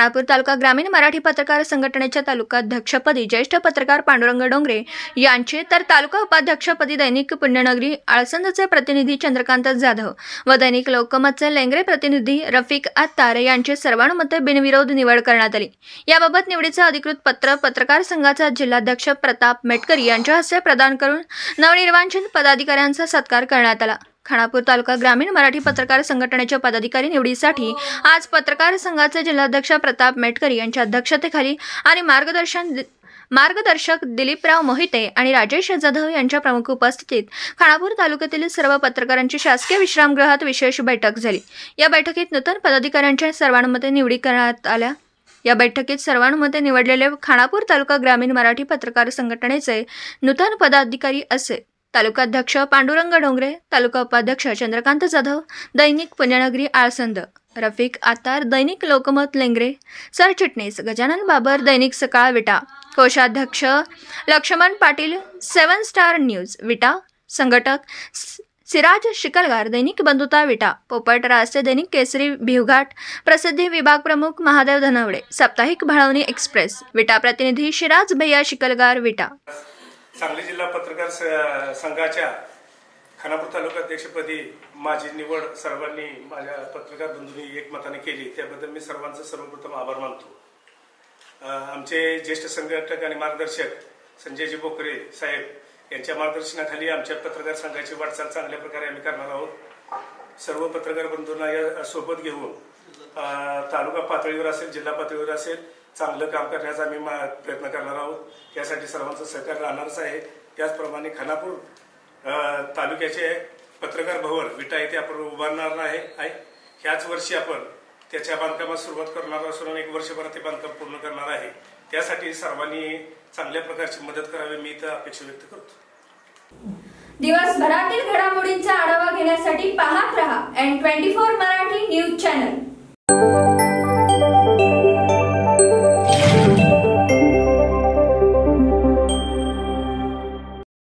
खानापूर तालुका ग्रामीण मराठी पत्रकार संघटनेच्या तालुकाध्यक्षपदी ज्येष्ठ पत्रकार पांडुरंग डोंगरे यांचे तर तालुका उपाध्यक्षपदी दैनिक पुण्यनगरी आळसंदचे प्रतिनिधी चंद्रकांत जाधव व दैनिक लोकमतचे लेंगरे प्रतिनिधी रफिक आत्तार यांची सर्वानुमते बिनविरोध निवड करण्यात आली। याबाबत निवडीचे अधिकृत पत्र पत्रकार संघाचा जिल्हाध्यक्ष प्रताप मेटकरी यांच्या हस्ते प्रदान करून नवनिर्वाचित पदाधिकाऱ्यांचा सत्कार करण्यात आला। खानापूर तालुका ग्रामीण मराठी पत्रकार संघटनेच्या पदाधिकारी निवडीसाठी आज पत्रकार संघाचे जिल्हाध्यक्ष प्रताप मेटकरी यांच्या अध्यक्षतेखाली आणि मार्गदर्शक दिलीपराव मोहिते आणि राजेश जाधव यांच्या प्रमुख उपस्थितीत खानापूर तालुक्यातील सर्व पत्रकारांची शासकीय विश्रामगृहात विशेष बैठक झाली। या बैठकीत नूतन पदाधिकाऱ्यांच्या सर्वानुमते निवडी करण्यात आल्या। या बैठकीत सर्वानुमते निवडलेले खानापूर तालुका ग्रामीण मराठी पत्रकार संघटनेचे नूतन पदाधिकारी असे तालुकाध्यक्ष पांडुरंग डोंगरे, तालुका उपाध्यक्ष चंद्रकांत जाधव, दैनिक पुण्यनगरी आळसंद रफिक आत्तार, दैनिक लोकमत लेंगरे, सरचिटणीस गजानन बाबर, दैनिक सकाळ विटा, कोषाध्यक्ष लक्ष्मण पाटील, 7 स्टार न्यूज विटा, संघटक सिराज शिकलगार, दैनिक बंधुता विटा, पोपट रास्ते, दैनिक केसरी भिवघाट, प्रसिद्धी विभाग प्रमुख महादेव धनवडे, साप्ताहिक भाळवणी एक्सप्रेस विटा, प्रतिनिधी शिराज भैया शिकलगार विटा। सांगली जिल्हा पत्रकार संघाच्या खानापूर तालुकाध्यक्षपदी माझी निवड सर्वांनी माझ्या पत्रकार बंधूंनी एकमताने केली, त्याबद्दल मी सर्वांचे सर्वप्रथम आभार मानतो। आमचे ज्येष्ठ संघटक आणि मार्गदर्शक संजयजी बोकरे साहेब यांच्या मार्गदर्शनाखाली आमच्या पत्रकार संघाची वाटचाल चांगल्या प्रकारे आम्ही करणार आहोत। सर्व पत्रकार बंधूंना या सोबत घेऊन तालुका पातळीवर असेल, जिल्हा पातळीवर असेल, चांगलं काम करण्याचा आम्ही प्रयत्न करणार आहोत। यासाठी सर्वांचं सहकार्य राहणारच आहे। त्याचप्रमाणे खानापूर तालुक्याचे पत्रकार भवन विटा येथे आपण उभारणार आहे। ह्याच वर्षी आपण त्याच्या बांधकामास सुरुवात करणार असून 1 वर्षभरात ते बांधकाम पूर्ण करणार आहे। त्यासाठी सर्वांनी चांगल्या प्रकारची मदत करावी मी इथं अपेक्षा व्यक्त करतो। दिवसभरातील घडामोडींचा आढावा घेण्यासाठी पाहत रहा N24 मराठी न्यूज चॅनल।